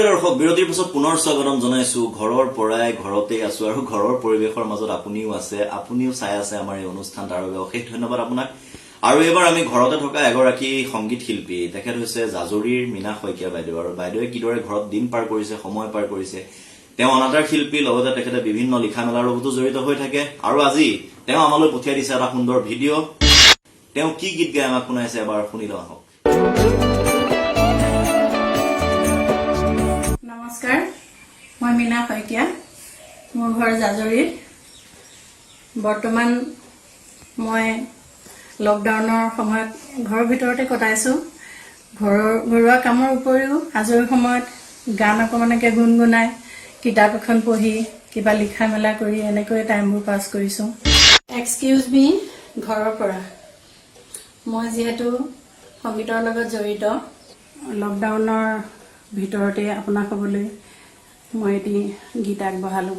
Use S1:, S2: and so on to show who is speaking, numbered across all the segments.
S1: প্ৰিয় দৰ্শক বিৰতিৰ পিছত পুনৰ স্বাগতম জনাইছো ঘৰৰ পৰাই ঘৰতে আছো আৰু ঘৰৰ পৰিবেশৰ মাজত আপুনিও আছে আপুনিও চাই আছে আমাৰ এই অনুষ্ঠান তাৰ বাবে অশেষ ধন্যবাদ আপোনাক আৰু এবাৰ আমি ঘৰতে থকা এগৰাকী সংগীত শিল্পী তেখেত হৈছে জাজৰীৰ মীনা শইকীয়া বাইদেউ আৰু বাইদেৱে কিদৰে ঘৰত দিন পাৰ কৰিছে সময় পাৰ কৰিছে তেওঁ অনাতাঁৰ শিল্পী লগতে তেখেতে বিভিন্ন লিখা মেলাৰ লগতো জড়িত হৈ থাকে আৰু আজি তেওঁ আমালৈ পঠিয়াই দিছে এটা সুন্দৰ ভিডিঅ' তেওঁ কি গীত গাই আমাক শুনাইছে এবাৰ শুনি লওঁ আহক।
S2: নমস্কাৰ, মই মীনা শইকীয়া, মোৰ ঘৰ জাজৰীত। বৰ্তমান মই লকডাউনৰ সময়ত ঘৰৰ ভিতৰতে কটাইছোঁ। ঘৰুৱা কামৰ উপৰিও আজৰি সময়ত গান অকণমানকে গুণগুণাই কিতাপ এখন পঢ়ি কিবা লিখা মেলা কৰি এনেকৈ টাইমবোৰ পাছ কৰিছোঁ। এক্সকিউজ মি ঘৰৰ পৰা। মই যিহেতু সংগীতৰ লগত জড়িত, লকডাউনৰ ভিতৰতে আপোনাক ক'বলৈ মই এটি গীত আগবঢ়ালোঁ।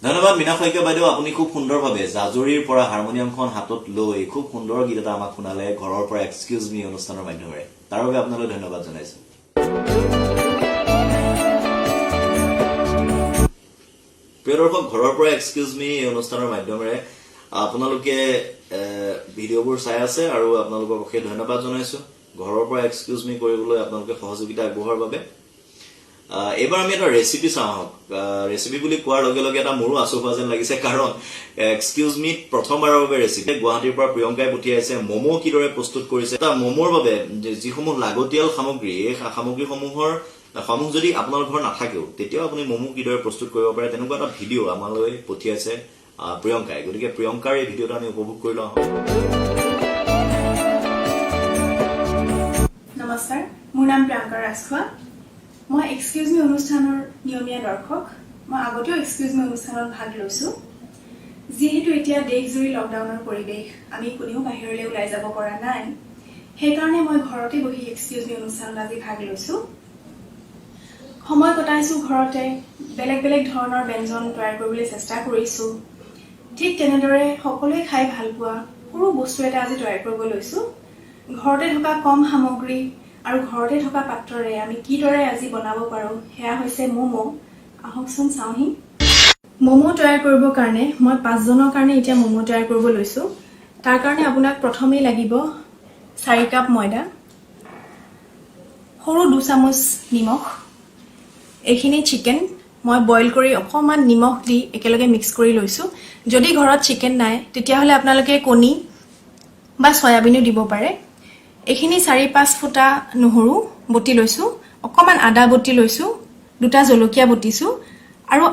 S1: ধন্যবাদ মীনা শইকীয়া বাইদেউ, আপুনি খুব সুন্দৰভাৱে জাজৰীৰ পৰা হাৰমনিয়ামখন হাতত লৈ খুব সুন্দৰ গীত এটা আমাক শুনালে ঘৰৰ পৰা এক্সকিউজ মি অনুষ্ঠানৰ মাধ্যমেৰে। তাৰ বাবে আপোনালৈ ধন্যবাদ জনাইছো। প্ৰিয় দৰ্শক, ঘৰৰ পৰা এক্সকিউজ মি এই অনুষ্ঠানৰ মাধ্যমেৰে আপোনালোকে ভিডিঅ'বোৰ চাই আছে আৰু আপোনালোকক অশেষ ধন্যবাদ জনাইছো ঘৰৰ পৰা এক্সকিউজ মি কৰিবলৈ আপোনালোকে সহযোগিতা আগবঢ়োৱাৰ বাবে। এইবাৰ আমি এটা ৰেচিপি চাওঁ আহক। ৰেচিপি বুলি কোৱাৰ লগে লগে এটা মোৰো আচু হোৱা যেন লাগিছে, কাৰণ এক্সকিউজ মিত প্ৰথমবাৰৰ বাবে ৰেচিপি গুৱাহাটীৰ পৰা প্ৰিয়ংকাই পঠিয়াইছে। ম'ম' কিদৰে প্ৰস্তুত কৰিছে, এটা ম'ম'ৰ বাবে যিসমূহ লাগতিয়াল সামগ্ৰী, এই সামগ্ৰীসমূহ যদি আপোনাৰ ঘৰ নাথাকেও তেতিয়াও আপুনি ম'ম' কিদৰে প্ৰস্তুত কৰিব পাৰে তেনেকুৱা এটা ভিডিঅ' আমালৈ পঠিয়াইছে প্ৰিয়ংকাই। গতিকে প্ৰিয়ংকাৰ এই ভিডিঅ'টো আমি উপভোগ কৰি লওঁ।
S3: নমস্কাৰ, মোৰ নাম প্ৰিয়ংকা ৰাজখোৱা। মই এক্সকিউজ মি অনুষ্ঠানৰ নিয়মীয়া দৰ্শক। মই আগতেও এক্সকিউজ মি অনুষ্ঠানত ভাগ লৈছোঁ। যিহেতু এতিয়া দেশজুৰি লকডাউনৰ পৰিৱেশ, আমি কোনেও বাহিৰলৈ ওলাই যাব পৰা নাই, সেইকাৰণে মই ঘৰতে বহি এক্সকিউজ মি অনুষ্ঠানত আজি ভাগ লৈছোঁ। সময় কটাইছোঁ ঘৰতে, বেলেগ বেলেগ ধৰণৰ ব্যঞ্জন তৈয়াৰ কৰিবলৈ চেষ্টা কৰিছোঁ। ঠিক তেনেদৰে সকলোৱে খাই ভাল পোৱা সৰু বস্তু এটা আজি তৈয়াৰ কৰিব লৈছোঁ। ঘৰতে থকা কম সামগ্ৰী আৰু ঘৰতে থকা পাত্ৰৰে আমি কিদৰে আজি বনাব পাৰোঁ সেয়া হৈছে ম'ম'। আহকচোন চাওঁহি। ম'ম' তৈয়াৰ কৰিবৰ কাৰণে মই 5 জনৰ কাৰণে এতিয়া ম'ম' তৈয়াৰ কৰিব লৈছোঁ। তাৰ কাৰণে আপোনাক প্ৰথমেই লাগিব 4 কাপ ময়দা, সৰু 2 চামুচ নিমখ, এইখিনি চিকেন মই বইল কৰি অকণমান নিমখ দি একেলগে মিক্স কৰি লৈছোঁ। যদি ঘৰত চিকেন নাই তেতিয়াহ'লে আপোনালোকে কণী বা চয়াবিনো দিব পাৰে। এইখিনি 4-5 ফুটা নহৰু বটি লৈছোঁ, অকণমান আদা বটি লৈছোঁ, 2টা জলকীয়া বটিছোঁ আৰু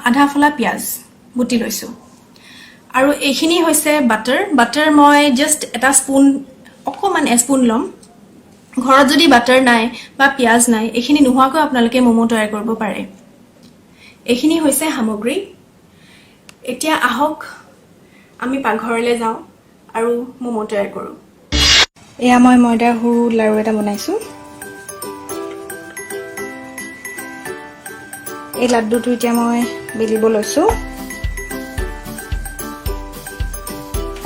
S3: আধা ফলা পিঁয়াজ বটি লৈছোঁ। আৰু এইখিনি হৈছে বাটাৰ মই জাষ্ট এটা স্পুন, অকণমান এস্পুন ল'ম। ঘৰত যদি বাটাৰ নাই বা পিঁয়াজ নাই, এইখিনি নোহোৱাকৈ আপোনালোকে ম'ম' তৈয়াৰ কৰিব পাৰে। এইখিনি হৈছে সামগ্ৰী। এতিয়া আহক আমি পাকঘৰলৈ যাওঁ আৰু ম'ম' তৈয়াৰ কৰোঁ। এয়া মই ময়দাৰ সৰু লাৰু এটা বনাইছোঁ। এই লাড্ডুটো এতিয়া মই বেলিব লৈছোঁ।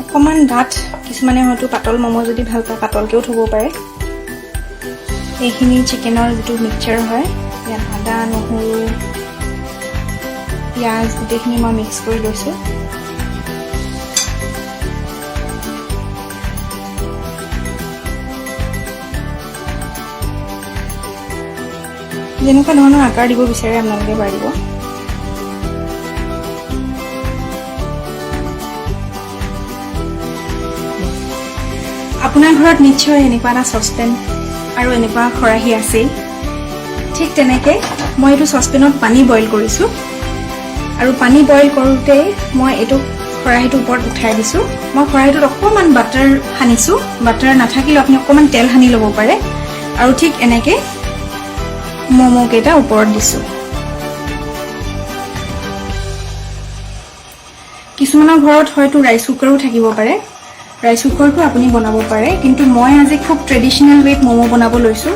S3: অকণমান ডাঠ, কিছুমানে হয়তো পাতল ম'ম' যদি ভাল পায় পাতলকৈও থ'ব পাৰে। এইখিনি চিকেনৰ যিটো মিক্সচাৰ হয়, ইয়াত আদা, নহৰু, পিঁয়াজ গোটেইখিনি মই মিক্স কৰি লৈছোঁ। যেনেকুৱা ধৰণৰ আকাৰ দিব বিচাৰে আপোনালোকে পাৰিব। আপোনাৰ ঘৰত নিশ্চয় এনেকুৱা এটা চচপেন আৰু এনেকুৱা খৰাহী আছেই। ঠিক তেনেকৈ মই এইটো চচপেনত পানী বইল কৰিছোঁ আৰু পানী বইল কৰোঁতেই মই এইটো খৰাহীটোৰ ওপৰত উঠাই দিছোঁ। মই খৰাহীটোত অকণমান বাটাৰ সানিছোঁ। বাটাৰ নাথাকিলেও আপুনি অকণমান তেল সানি ল'ব পাৰে। আৰু ঠিক এনেকৈ ম'ম' কেইটা ওপৰত দিছোঁ। কিছুমানৰ ঘৰত হয়তো ৰাইচ কুকাৰো থাকিব পাৰে, ৰাইচ কুকাৰটো আপুনি বনাব পাৰে, কিন্তু মই আজি খুব ট্ৰেডিশ্যনেল ৱেত ম'ম' বনাব লৈছোঁ।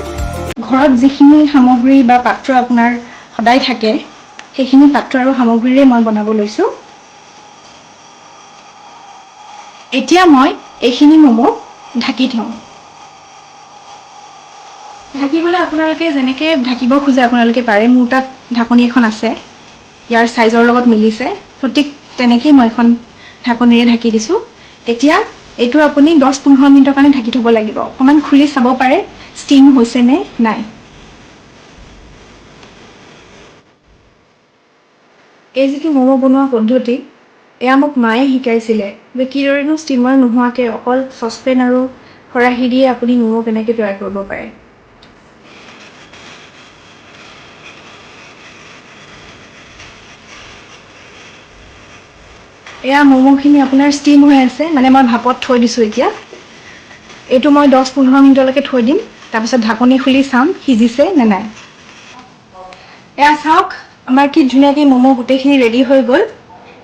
S3: ঘৰত যিখিনি সামগ্ৰী বা পাত্ৰ আপোনাৰ সদায় থাকে, সেইখিনি পাত্ৰ আৰু সামগ্ৰীৰে মই বনাব লৈছোঁ। এতিয়া মই এইখিনি ম'ম' ঢাকি থওঁ। ঢাকিবলৈ আপোনালোকে যেনেকৈ ঢাকিব খোজে আপোনালোকে পাৰে। মোৰ তাত ঢাকনি এখন আছে, ইয়াৰ চাইজৰ লগত মিলিছে, ঠিক তেনেকেই মই এখন ঢাকনিৰে ঢাকি দিছোঁ। এতিয়া এইটো আপুনি 10-15 মিনিটৰ কাৰণে ঢাকি থ'ব লাগিব। অকণমান খুলি চাব পাৰে ষ্টিম হৈছে নে নাই। এই যিটো ম'ম' বনোৱা পদ্ধতি, এয়া মোক মায়ে শিকাইছিলে যে কিদৰেনো ষ্টিমাৰ নোহোৱাকৈ অকল চচপেন আৰু খৰাহী দিয়ে আপুনি ম'ম' কেনেকৈ তৈয়াৰ কৰিব পাৰে। এয়া ম'ম'খিনি আপোনাৰ ষ্টিম হৈ আছে, মানে মই ভাপত থৈ দিছোঁ। এতিয়া এইটো মই 10-15 মিনিটলৈকে থৈ দিম, তাৰপিছত ঢাকনি খুলি চাম সিজিছে নে নাই। এয়া চাওক, আমাৰ কি ধুনীয়াকৈ ম'ম' গোটেইখিনি ৰেডি হৈ গ'ল।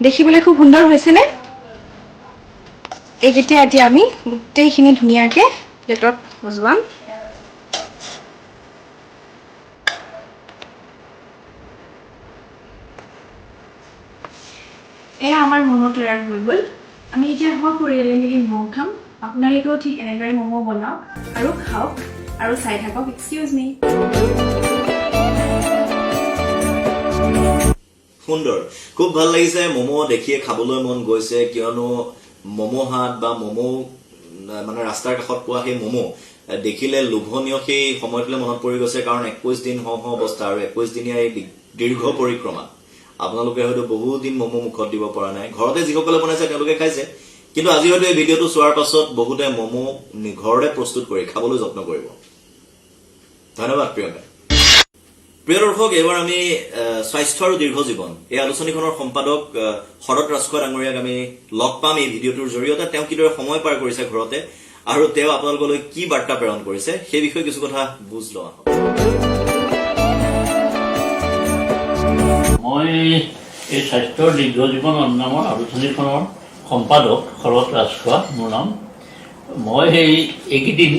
S3: দেখিবলৈ খুব সুন্দৰ হৈছেনে? এইকেইটা এতিয়া আমি গোটেইখিনি ধুনীয়াকৈ প্লেটত সজোৱাম। এয়া আমাৰ ম'ম' তৈয়াৰ হৈ গ'ল। আমি এতিয়া সপৰিয়ালে ম'ম' খাম। আপোনালোকেও ঠিক এনেদৰে ম'ম' বনাওক আৰু খাওক আৰু চাই থাকক। এক্সকিউজ মি।
S1: সুন্দৰ, খুব ভাল লাগিছে। ম'ম' দেখিয়ে খাবলৈ মন গৈছে, কিয়নো ম'ম' হাট বা ম'ম' মানে ৰাস্তাৰ কাষত পোৱা সেই ম'ম' দেখিলে লোভনীয় সেই সময়টোলৈ মনত পৰি গৈছে। কাৰণ 21 দিন হওঁ অৱস্থা আৰু 21 দিনীয়া এই দীৰ্ঘ পৰিক্ৰমা। আপোনালোকে হয়তো বহুত দিন ম'ম' মুখত দিব পৰা নাই। ঘৰতে যিসকলে বনাইছে তেওঁলোকে খাইছে, কিন্তু আজি হয়তো এই ভিডিঅ'টো চোৱাৰ পাছত বহুতে ম'ম' ঘৰতে প্ৰস্তুত কৰি খাবলৈ যত্ন কৰিব। ধন্যবাদ প্ৰিয়ংকা। প্ৰিয় দৰ্শক, এইবাৰ আমি স্বাস্থ্য আৰু দীৰ্ঘ জীৱন এই আলোচনীখনৰ সম্পাদক শৰৎ ৰাজখোৱা ডাঙৰীয়াক আমি লগ পাম এই ভিডিঅ'টোৰ জৰিয়তে। তেওঁ কিদৰে সময় পাৰ কৰিছে ঘৰতে আৰু তেওঁ আপোনালোকলৈ কি বাৰ্তা প্ৰেৰণ কৰিছে সেই বিষয়ে কিছু কথা বুজ লোৱা।
S4: মই এই স্বাস্থ্যৰ দীৰ্ঘ জীৱন নামৰ আলোচনীখনৰ সম্পাদক শৰৎ ৰাজখোৱা মোৰ নাম। মই এইকেইদিন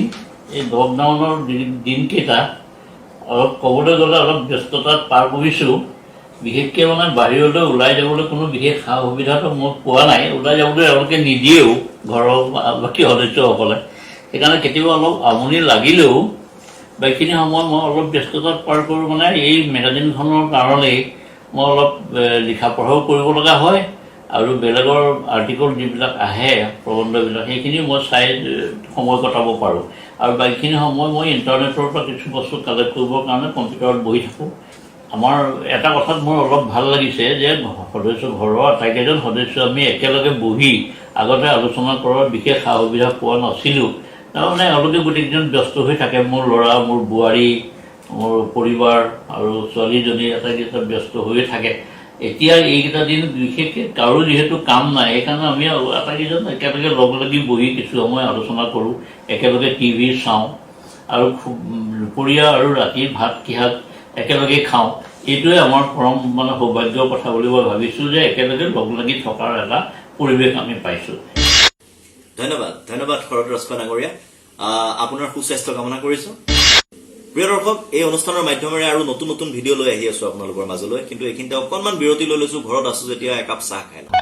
S4: এই লকডাউনৰ দিনকেইটা অলপ ক'বলৈ গ'লে অলপ ব্যস্ততাত পাৰ কৰিছোঁ। বিশেষকৈ মানে বাহিৰলৈ ওলাই যাবলৈ কোনো বিশেষ সা সুবিধাটো মই পোৱা নাই। ওলাই যাবলৈ তেওঁলোকে নিদিয়েও ঘৰৰ বাকী সদস্যসকলে। সেইকাৰণে কেতিয়াবা অলপ আমনি লাগিলেও বাকীখিনি সময় মই অলপ ব্যস্ততাত পাৰ কৰোঁ। মানে এই মেগাজিনখনৰ কাৰণেই মই অলপ লিখা পঢ়াও কৰিব লগা হয় আৰু বেলেগৰ আৰ্টিকল যিবিলাক আহে প্ৰবন্ধবিলাক সেইখিনি মই চাই সময় কটাব পাৰোঁ। আৰু বাকীখিনি সময় মই ইণ্টাৰনেটৰ পৰা কিছু বস্তু কালেক্ট কৰিবৰ কাৰণে কম্পিউটাৰত বহি থাকোঁ। আমাৰ এটা কথাত মোৰ অলপ ভাল লাগিছে যে সদস্য ঘৰৰ আটাইকেইজন সদস্য আমি একেলগে বহি আগতে আলোচনা কৰাৰ বিশেষ সা সুবিধা পোৱা নাছিলোঁ। তাৰমানে এওঁলোকে গোটেইকেইজন ব্যস্ত হৈ থাকে। মোৰ ল'ৰা, মোৰ বোৱাৰী, মোৰ পৰিবাৰ আৰু ছোৱালীজনী আটাইকেইটা ব্যস্ত হৈয়ে থাকে। এতিয়া এইকেইটা দিন বিশেষকৈ কাৰো যিহেতু কাম নাই, সেইকাৰণে আমি আটাইকেইজন একেলগে লগ লাগি বহি কিছু সময় আলোচনা কৰোঁ, একেলগে টিভি চাওঁ আৰু দুপৰীয়া আৰু ৰাতিৰ ভাত কিহাত একেলগে খাওঁ। এইটোৱে আমাৰ পৰম মানে সৌভাগ্যৰ কথা বুলি মই ভাবিছোঁ যে একেলগে লগ লাগি থকাৰ এটা পৰিৱেশ আমি পাইছোঁ।
S1: ধন্যবাদ শৰৎ ৰাজখোৱা ডাঙৰীয়া, আপোনাৰ সুস্বাস্থ্য কামনা কৰিছোঁ। প্ৰিয় দৰ্শক, এই অনুষ্ঠানৰ মাধ্যমেৰে আৰু নতুন নতুন ভিডিঅ' লৈ আহি আছোঁ আপোনালোকৰ মাজলৈ, কিন্তু এইখিনিতে অকণমান বিৰতি লৈ লৈছোঁ। ঘৰত আছোঁ যেতিয়া একাপ চাহ খাই লওঁ।